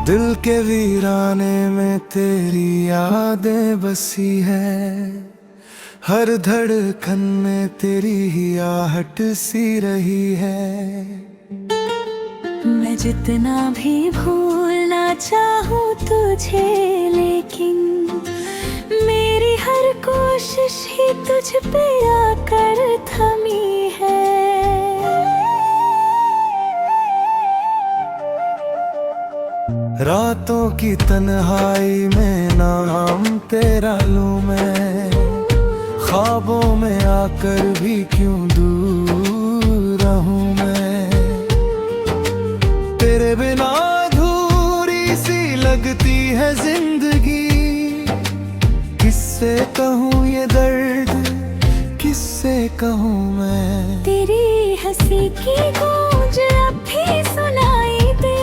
दिल के वीराने में तेरी यादें बसी है, हर धड़कन में तेरी ही आहट सी रही है। मैं जितना भी भूलना चाहूँ तुझे, लेकिन मेरी हर कोशिश ही तुझ पे आकर थमी है। रातों की तन्हाई में नाम तेरा लूं मैं, ख्वाबों में आकर भी क्यों दूर रहूं मैं। तेरे बिना अधूरी सी लगती है जिंदगी, किससे कहूँ ये दर्द, किससे कहूँ मैं। तेरी हंसी की गूंज अब भी सुनाई दे,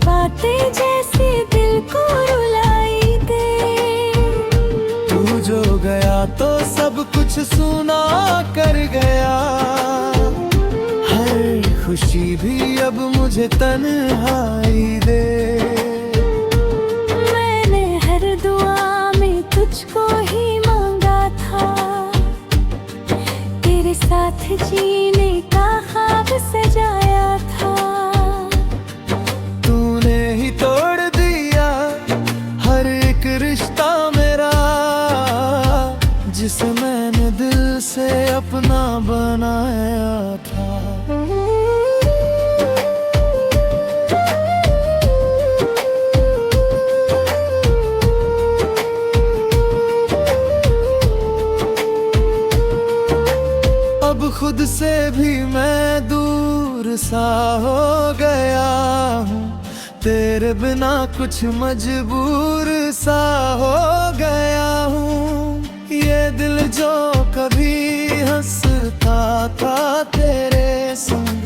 बातें जैसे दिल को रुलाई दे। तू जो गया तो सब कुछ सुना कर गया, हर खुशी भी अब मुझे तन्हाई दे। मैंने हर दुआ में तुझको ही मांगा था, तेरे साथ जीने का ख्वाब सजाया था। तोड़ दिया हर एक रिश्ता मेरा, जिसे मैंने दिल से अपना बनाया था। अब खुद से भी मैं दूर सा हो गया हूँ, तेरे बिना कुछ मजबूर सा हो गया हूँ। ये दिल जो कभी हंसता था तेरे संग,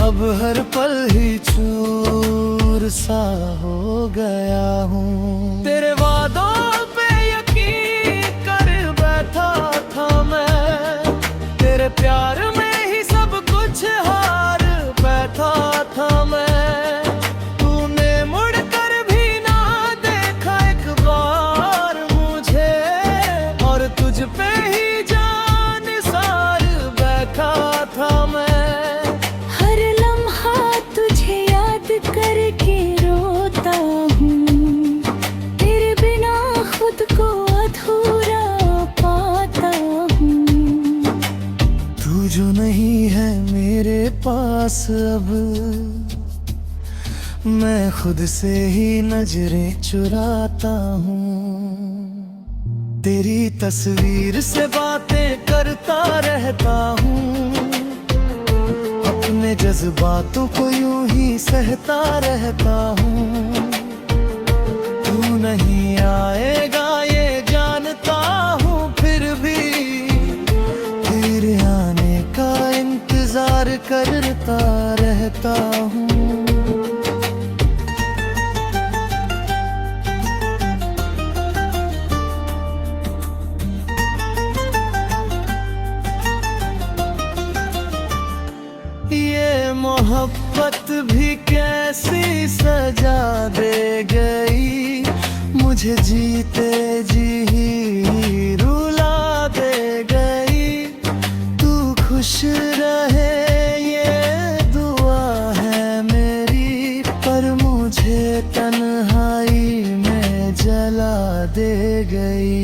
अब हर पल ही चूर सा हो गया हूँ। तेरे वादों पे यकीन कर बैठा था मैं, तेरे प्यार में ही सब कुछ हार बैठा था मैं। जो नहीं है मेरे पास अब, मैं खुद से ही नजरें चुराता हूँ। तेरी तस्वीर से बातें करता रहता हूँ, अपने जज्बातों को यूं ही सहता रहता हूँ। तू नहीं आएगा ये जानता हूँ, फिर भी तेरे आने का इंतजार करता रहता हूँ। ये मोहब्बत भी कैसी सजा दे गई, मुझे जीते जी ही रुला दे गई। तू खुश रहे ये दुआ है मेरी, पर मुझे तन्हाई में जला दे गई।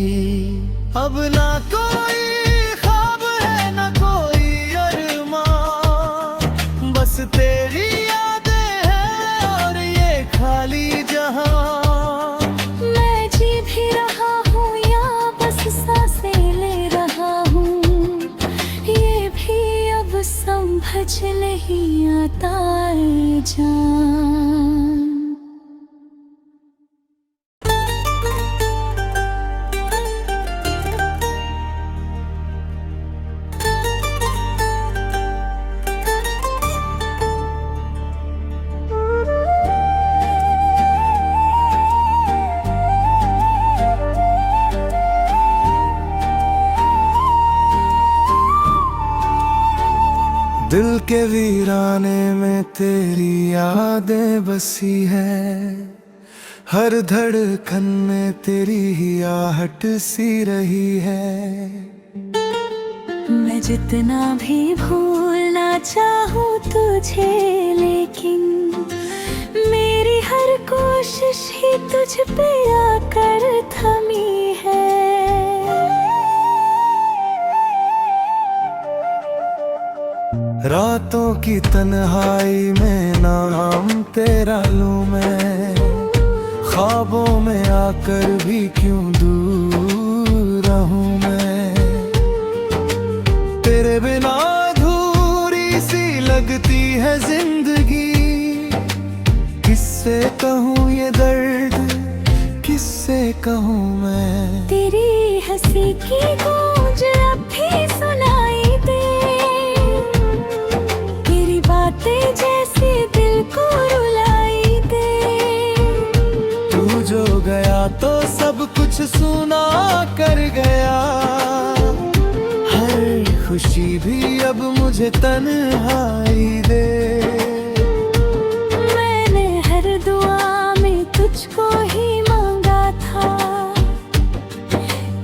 अब ना कोई ख्वाब है ना कोई अरमान, बस तेरी यादें हैं और ये खाली जहां। मैं जी भी रहा हूँ या बस सांसें ले रहा हूँ, ये भी अब समझ नहीं आता है जान। दिल के वीराने में तेरी यादें बसी है, हर धड़कन में तेरी ही आहट सी रही है। मैं जितना भी भूलना चाहूँ तुझे, लेकिन मेरी हर कोशिश ही तुझ पे आकर थमी है। रातों की तन्हाई में नाम तेरा लूं मैं, ख्वाबों में आकर भी क्यों दूर रहूं मैं। तेरे बिना अधूरी सी लगती है जिंदगी, किससे कहूँ ये दर्द, किससे कहूँ मैं। तेरी हंसी की गूंज अब भी सुनाई दे, तेरी बातें जैसे दिल को रुलाई दे। तू जो गया तो सब कुछ सुना कर गया, हर खुशी भी अब मुझे तन्हाई दे। मैंने हर दुआ में तुझको ही मांगा था,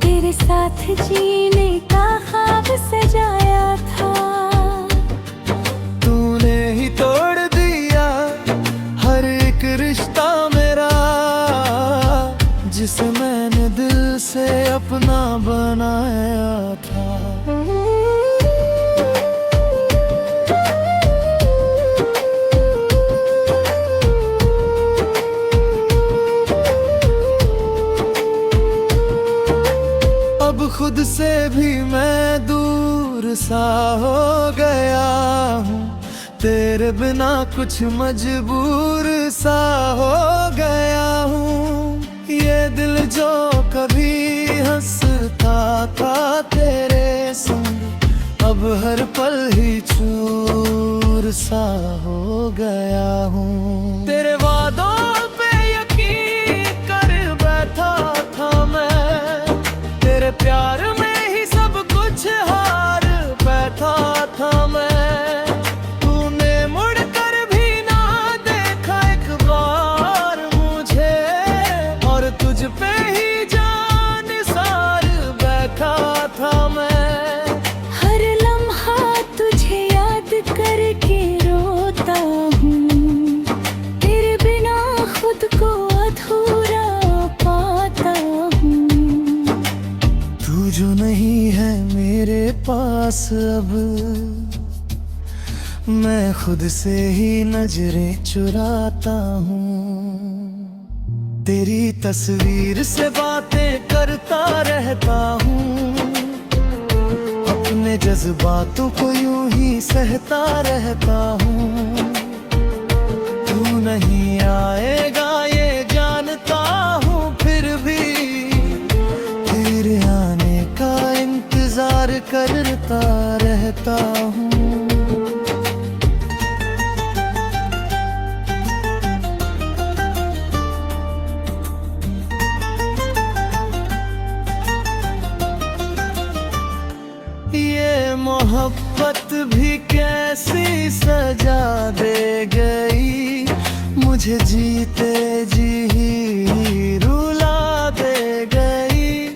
तेरे साथ जीने का ख्वाब सजाया था। तूने ही तोड़ दिया हर एक रिश्ता मेरा, जिसे मैंने दिल से अपना बनाया था। अब खुद से भी मैं दूर सा हो गया हूँ, तेरे बिना कुछ मजबूर सा हो गया हूँ। ये दिल जो कभी हंसता था तेरे संग, अब हर पल ही चूर सा हो गया हूँ। तेरे वादों पे यकीन कर बैठा था मैं, तेरे प्यार में ही सब कुछ हार बैठा था मैं। तूने मुड़ कर भी ना देखा एक बार मुझे, और तुझ पे ही जान सार बैठा था मैं। हर लम्हा तुझे याद करके रोता हूँ, तेरे बिना खुद को अधूरा पाता हूँ। तू जो नहीं है मेरे पास अब, मैं खुद से ही नजरें चुराता हूँ। तेरी तस्वीर से बातें करता रहता हूँ, अपने जज्बातों को यूं ही सहता रहता हूँ। तू नहीं आएगा ये जानता हूँ, फिर भी तेरे आने का इंतजार करता रहता हूँ। ये मोहब्बत भी कैसी सजा दे गई, मुझे जीते जी ही रुला दे गई।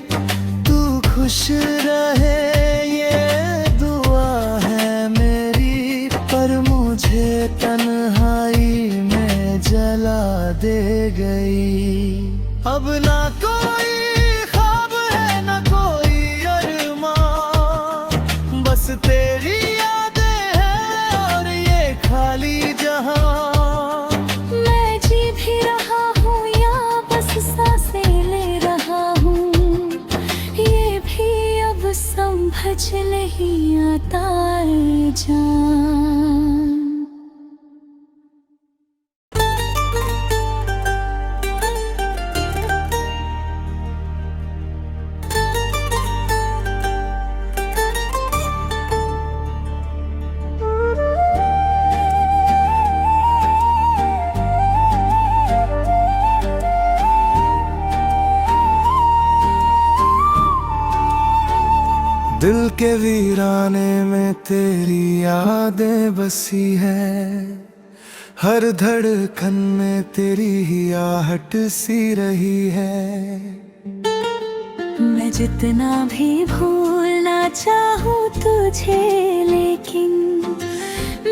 तू खुश रहे ये दुआ है मेरी, पर मुझे तन्हाई में जला दे गई। अब ना कोई ख्वाब है ना कोई अरमान, बस तेरी यादें हैं और ये खाली जहां। मैं जी भी रहा हूँ या बस सांसें ले रहा हूँ, ये भी अब समझ नहीं आता है जान। दिल के वीराने में तेरी यादें बसी है, हर धड़कन में तेरी ही आहट सी रही है। मैं जितना भी भूलना चाहूँ तुझे, लेकिन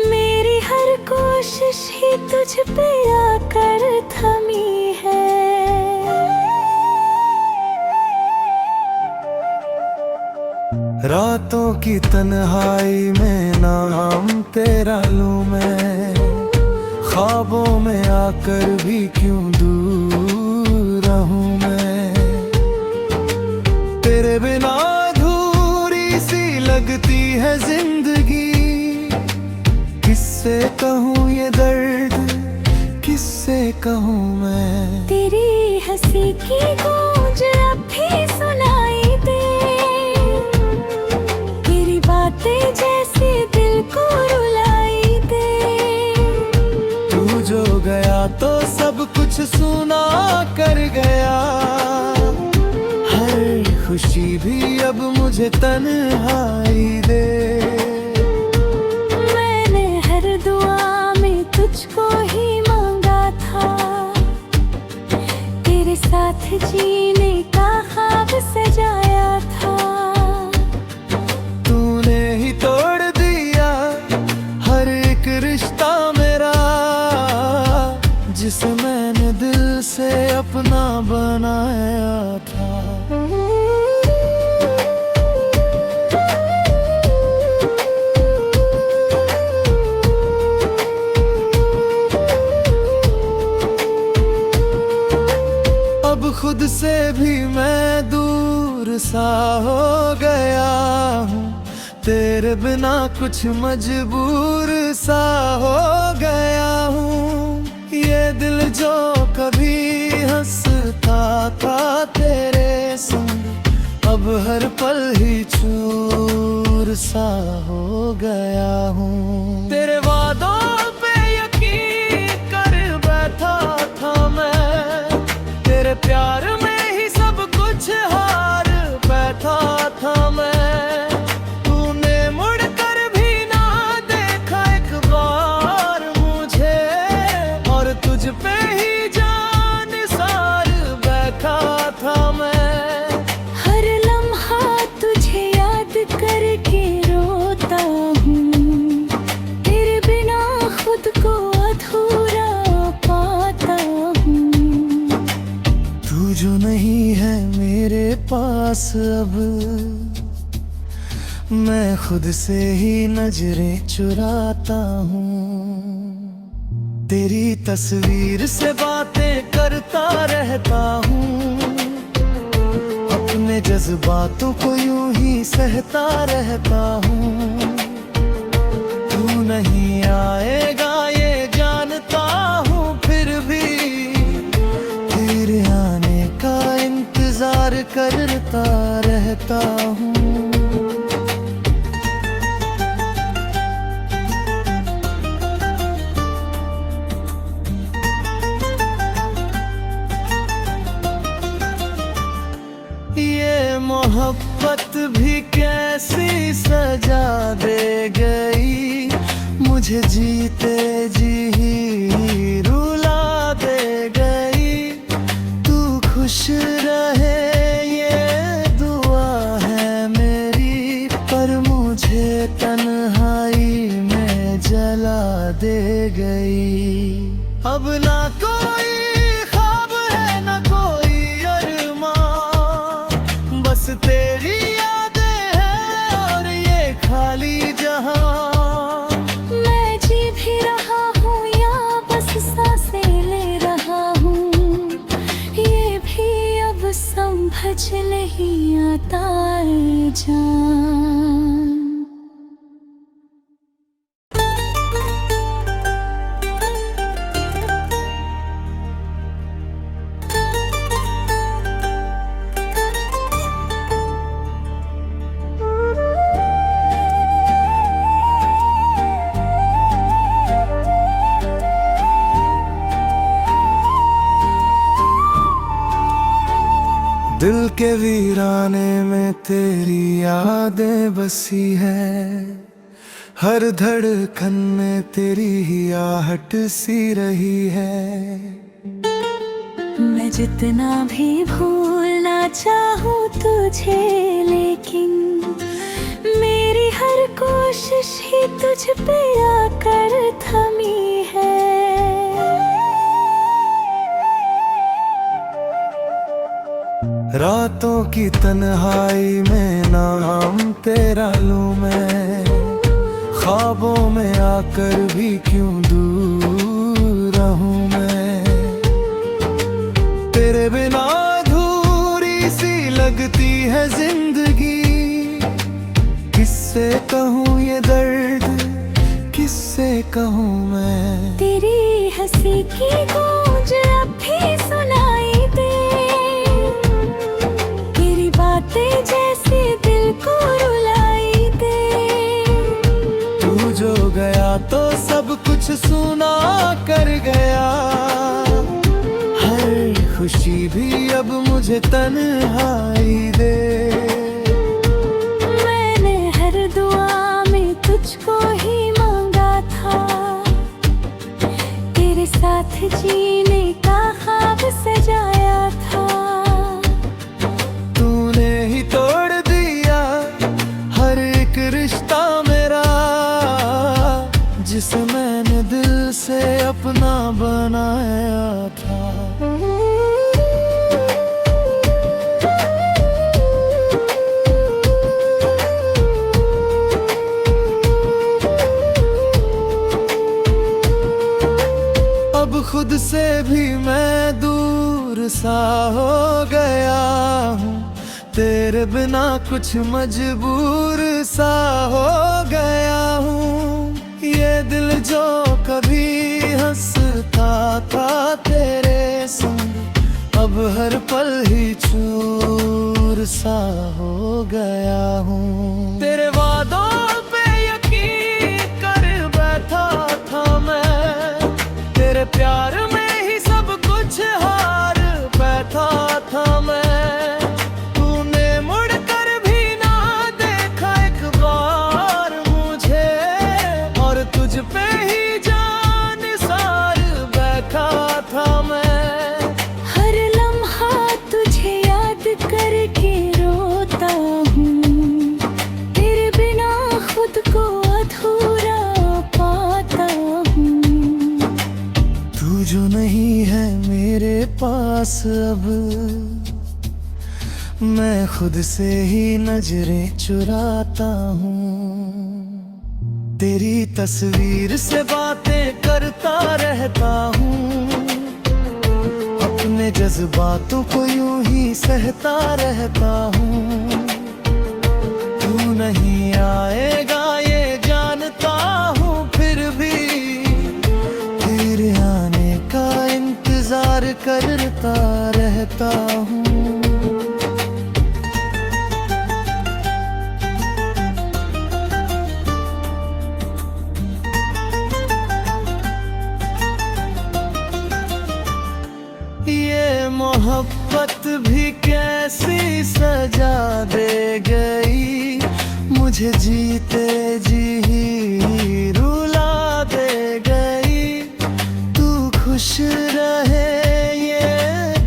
मेरी हर कोशिश ही तुझ पे आकर थमी है। रातों की तन्हाई में नाम तेरा लूं मैं, ख्वाबों में आकर भी क्यों दूर रहूं मैं। तेरे बिना अधूरी सी लगती है जिंदगी, किससे कहूँ ये दर्द, किससे कहूँ मैं। तेरी हंसी की गूंज अब भी सुनाई दे, तेरी बातें जैसे दिल को रुलाई दे। तू जो गया तो सब कुछ सुना कर गया, हर खुशी भी अब मुझे तन्हाई दे। मैंने हर दुआ में तुझको ही मांगा था, तेरे साथ जीने का ख्वाब सजाया था। तूने ही तोड़ दिया हर एक रिश्ता मेरा, जिसे मैंने दिल से अपना बनाया था। अब खुद से भी मैं दूर सा हो गया हूँ, तेरे बिना कुछ मजबूर सा हो गया हूँ। ये दिल जो कभी हंसता था तेरे संग, अब हर पल ही चूर सा हो गया हूँ। तेरे वादों पे यकीन कर बैठा था मैं, तेरे प्यार में ही सब कुछ हार बैठा था मैं। तूने मुड़ कर भी ना देखा एक बार मुझे, और तुझ पे ही जान सार बैठा था मैं। हर लम्हा तुझे याद करके रोता हूँ, तेरे बिना खुद को अधूरा पाता हूँ। तू जो नहीं है मेरे पास अब, मैं खुद से ही नजरें चुराता हूँ। तेरी तस्वीर से बातें करता रहता हूँ, अपने जज्बातों को यूं ही सहता रहता हूँ। तू नहीं आएगा ये जानता हूँ, फिर भी तेरे आने का इंतजार करता रहता हूँ। ये मोहब्बत भी कैसी सजा दे गई, मुझे जीते जी ही रुला दे गई। तू खुश रहे ये दुआ है मेरी, पर मुझे तन्हाई में जला दे गई। अब ना कोई ख्वाब है ना कोई अरमान, बस तेरी यादें हैं और ये खाली जहां। मैं जी भी रहा हूँ या बस सांसें ले रहा हूँ, ये भी अब समझ नहीं आता है जान। दिल के वीराने में में तेरी यादें बसी है, हर धड़कन में तेरी ही आहट सी रही है। मैं जितना भी भूलना चाहूँ तुझे, लेकिन मेरी हर कोशिश ही तुझ पे आकर थमी है। रातों की तन्हाई में नाम तेरा लूं मैं, ख्वाबों में आकर भी क्यों दूर रहूं मैं। तेरे बिना अधूरी सी लगती है जिंदगी, किससे कहूँ ये दर्द, किससे कहूँ मैं। तेरी हंसी की गूंज अब भी सुनाई दे, तेरी बातें जैसे दिल को रुलाई दे। तू जो गया तो सब कुछ सुना कर गया, हर खुशी भी अब मुझे तन्हाई दे। मैंने हर दुआ में तुझको ही मांगा था, तेरे साथ जीने का ख्वाब सजाया था। तूने ही तोड़ दिया हर एक रिश्ता मेरा, जिसे मैंने दिल से अपना बनाया था। अब खुद से भी मैं दूर सा हो गया हूँ, तेरे बिना कुछ मजबूर सा हो गया हूँ। ये दिल जो कभी हंसता था तेरे संग, अब हर पल ही चूर सा हो गया हूँ। तेरे वादों पे यकीन कर बैठा था मैं, तेरे प्यार में ही सब कुछ हार बैठा था मैं। तूने मुड़ कर भी ना देखा एक बार मुझे, और तुझ पे ही जान सार बैठा था मैं। हर लम्हा तुझे याद करके रोता हूँ, तेरे बिना खुद को अधूरा पाता हूँ। तू जो नहीं है मेरे पास अब, मैं खुद से ही नजरें चुराता हूँ। तेरी तस्वीर से बातें करता रहता हूँ, अपने जज्बातों को यूं ही सहता रहता हूँ। तू नहीं आएगा ये जानता हूँ, फिर भी तेरे आने का इंतजार करता रहता हूँ। ये मोहब्बत भी कैसी सजा दे गई, मुझे जीते जी ही रुला दे गई। तू खुश रहे ये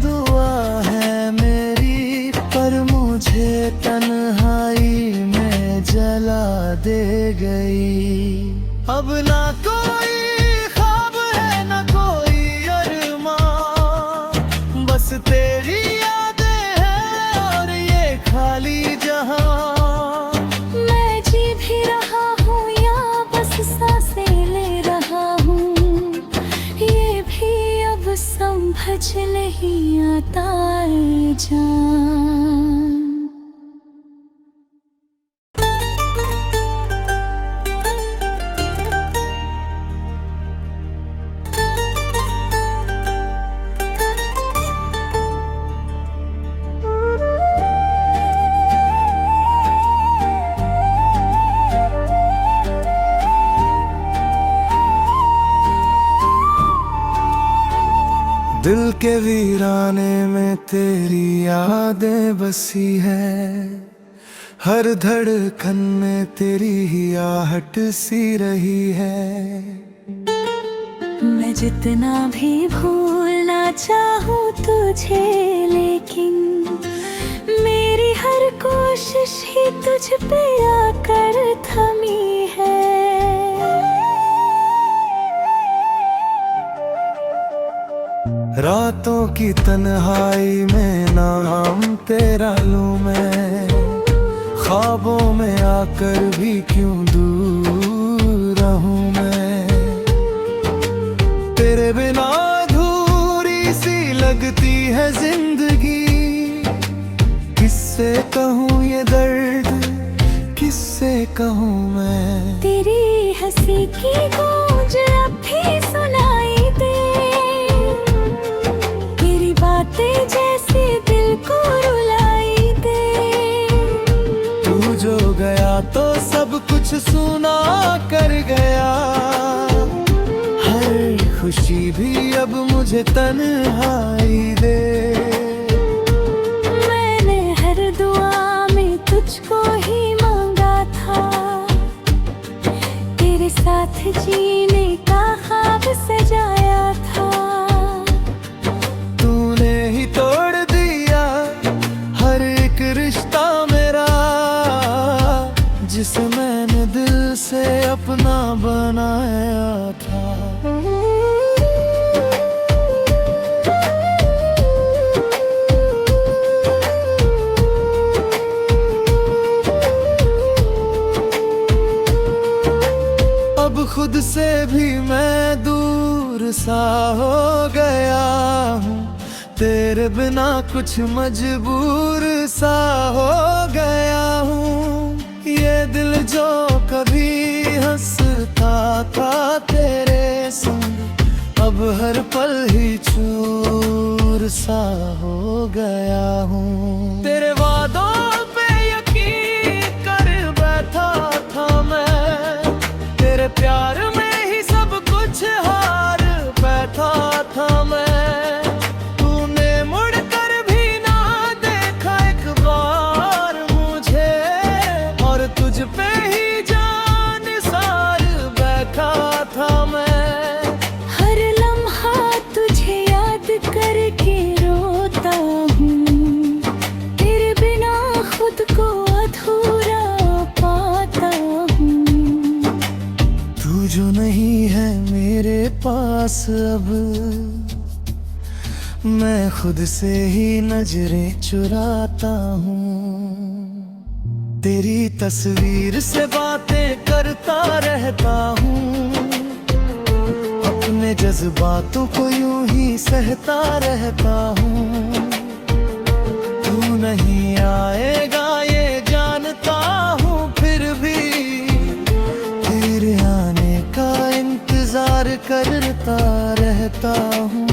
दुआ है मेरी, पर मुझे तन्हाई में जला दे गई। अब ना कोई ख्वाब है ना कोई अरमान, बस तेरी यादें हैं और ये खाली जहां। मैं जी भी रहा हूँ या बस सांसें ले रहा हूँ, ये भी अब समझ नहीं आता है जान। दिल के वीराने में तेरी यादें बसी है, हर धड़कन में तेरी ही आहट सी रही है। मैं जितना भी भूलना चाहूँ तुझे, लेकिन मेरी हर कोशिश ही तुझ पे आकर थमी है। रातों की तन्हाई में नाम तेरा लूं मैं, ख्वाबों में आकर भी क्यों दूर रहूं मैं। तेरे बिना अधूरी सी लगती है जिंदगी, किससे कहूँ ये दर्द, किससे कहूँ मैं। तेरी हंसी की गूंज अब भी सुनाई दे, तेरी बातें जैसे दिल को रुलाई दे। तू जो गया तो सब कुछ सुना कर गया, हर खुशी भी अब मुझे तन्हाई दे। मैंने हर दुआ में तुझको ही मांगा था, तेरे साथ जीने का ख्वाब सजाया था। तूने ही तोड़ दिया हर एक रिश्ता मेरा, जिसे मैंने दिल से अपना बनाया था। अब खुद से भी मैं दूर सा हो गया हूँ, तेरे बिना कुछ मजबूर सा हो गया हूँ। ये दिल जो कभी हंसता था तेरे संग, अब हर पल ही चूर सा हो गया हूँ। तेरे वादों पे यकीन कर बैठा था मैं, तेरे प्यार में ही सब कुछ हार बैठा था मैं। तूने मुड़ कर भी ना देखा एक बार मुझे, और तुझ पे ही जान सार बैठा था मैं। हर लम्हा तुझे याद करके रोता हूँ, तेरे बिना खुद को अधूरा पाता हूँ। तू जो नहीं है मेरे पास अब, मैं खुद से ही नजरें चुराता हूँ। तेरी तस्वीर से बातें करता रहता हूँ, अपने जज्बातों को यूं ही सहता रहता हूँ। तू नहीं आएगा ये जानता हूँ, फिर भी तेरे आने का इंतजार करता रहता हूँ।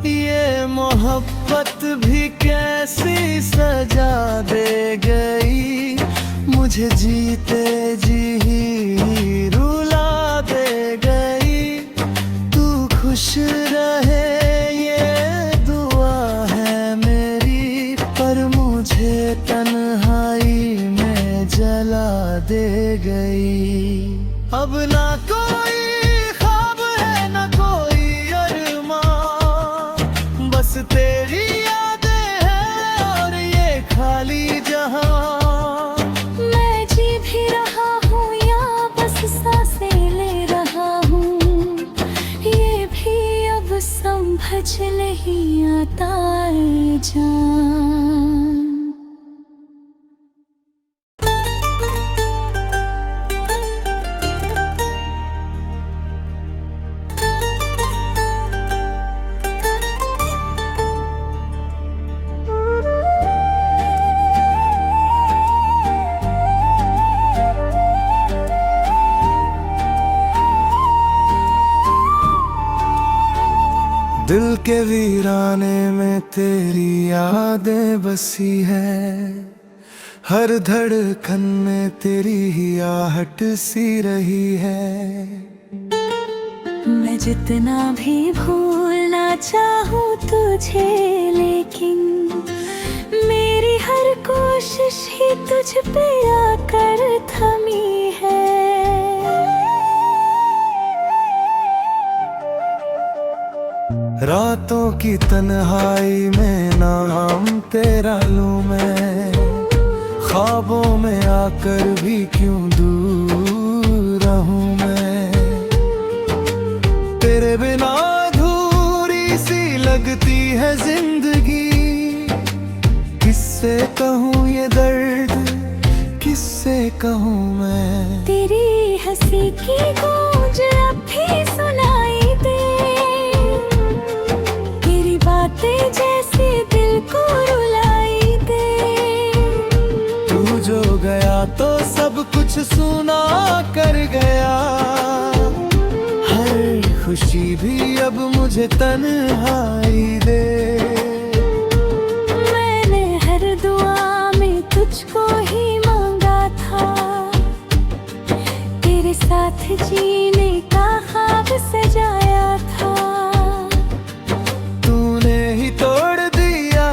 ये मोहब्बत भी कैसी सजा दे गई, मुझे जीते जी ही रुला दे गई। तू खुश रहे ये दुआ है मेरी, पर मुझे तन्हाई में जला दे गई। अब ना कोई ख्वाब है ना कोई अरमान, बस तेरी यादें हैं और ये खाली जहां। मैं जी भी रहा हूँ या बस सांसें ले रहा हूँ, ये भी अब समझ नहीं आता है जान। दिल के वीराने में तेरी यादें बसी है, हर धड़कन में तेरी ही आहट सी रही है। मैं जितना भी भूलना चाहूँ तुझे, लेकिन मेरी हर कोशिश ही तुझ पे आकर थमी है। रातों की तन्हाई में नाम तेरा लूं मैं, ख्वाबों में आकर भी क्यों दूर रहूं मैं। तेरे बिना अधूरी सी लगती है जिंदगी, किससे कहूँ ये दर्द, किससे कहूँ मैं। तेरी हंसी की गूंज अब भी सुनाई दे, तेरी बातें जैसे दिल को रुलाई दे। तू जो गया तो सब कुछ सुना कर गया, हर खुशी भी अब मुझे तन्हाई दे। मैंने हर दुआ में तुझको ही मांगा था, तेरे साथ जीने का ख्वाब सजाया था। तूने ही तोड़ दिया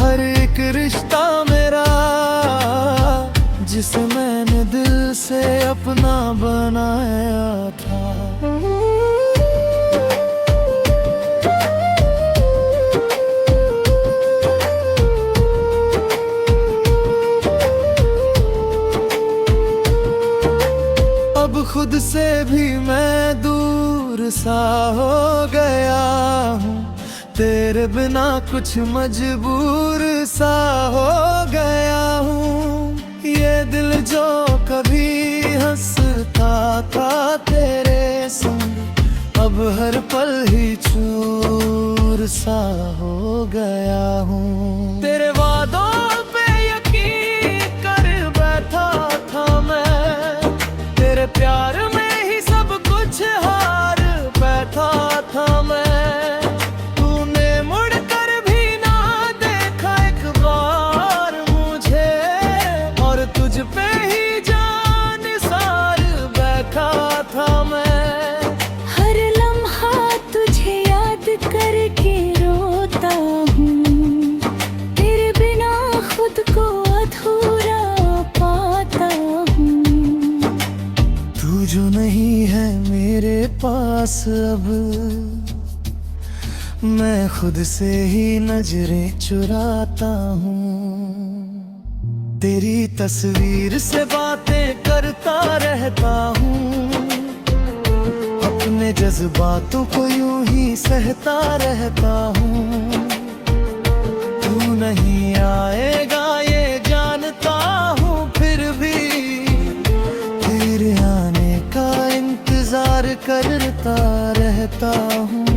हर एक रिश्ता मेरा, जिसे मैंने दिल से अपना बनाया था। अब खुद से भी मैं दूर सा हो गया हूँ, तेरे बिना कुछ मजबूर सा हो गया हूँ। ये दिल जो कभी हंसता था तेरे संग, अब हर पल ही चूर सा हो गया हूँ। तेरे वादों पे यकीन कर बैठा था मैं, तेरे प्यार में ही सब कुछ हार बैठा था मैं। तूने मुड़ कर भी ना देखा एक बार मुझे, और तुझ पे ही जान सार बैठा था मैं। हर लम्हा तुझे याद करके रोता हूँ, तेरे बिना खुद को अधूरा पाता हूँ। तू जो नहीं है मेरे पास अब, मैं खुद से ही नजरें चुराता हूँ। तेरी तस्वीर से बातें करता रहता हूँ, अपने जज्बातों को यूं ही सहता रहता हूँ। तू नहीं आएगा ये जानता हूँ, फिर भी तेरे आने का इंतजार करता रहता हूँ।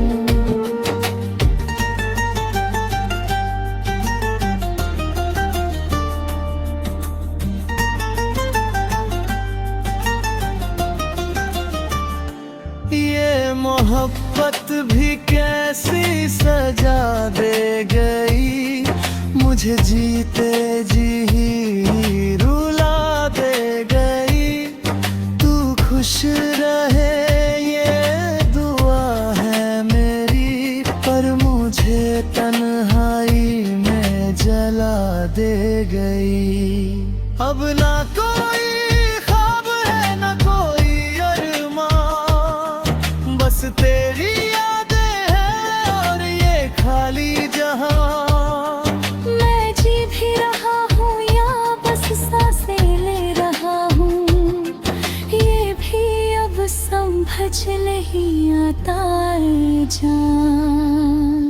ये मोहब्बत भी कैसी सजा दे गई, मुझे जीते जी ही रुला दे गई। तू खुश रहे ये दुआ है मेरी, पर मुझे तन्हाई में जला दे गई। अब ना कोई ख्वाब है ना कोई अरमान, बस तेरी यादें हैं और ये खाली जहां। मैं जी भी रहा हूँ या बस सांसें ले रहा हूँ, ये भी अब समझ नहीं आता है जान।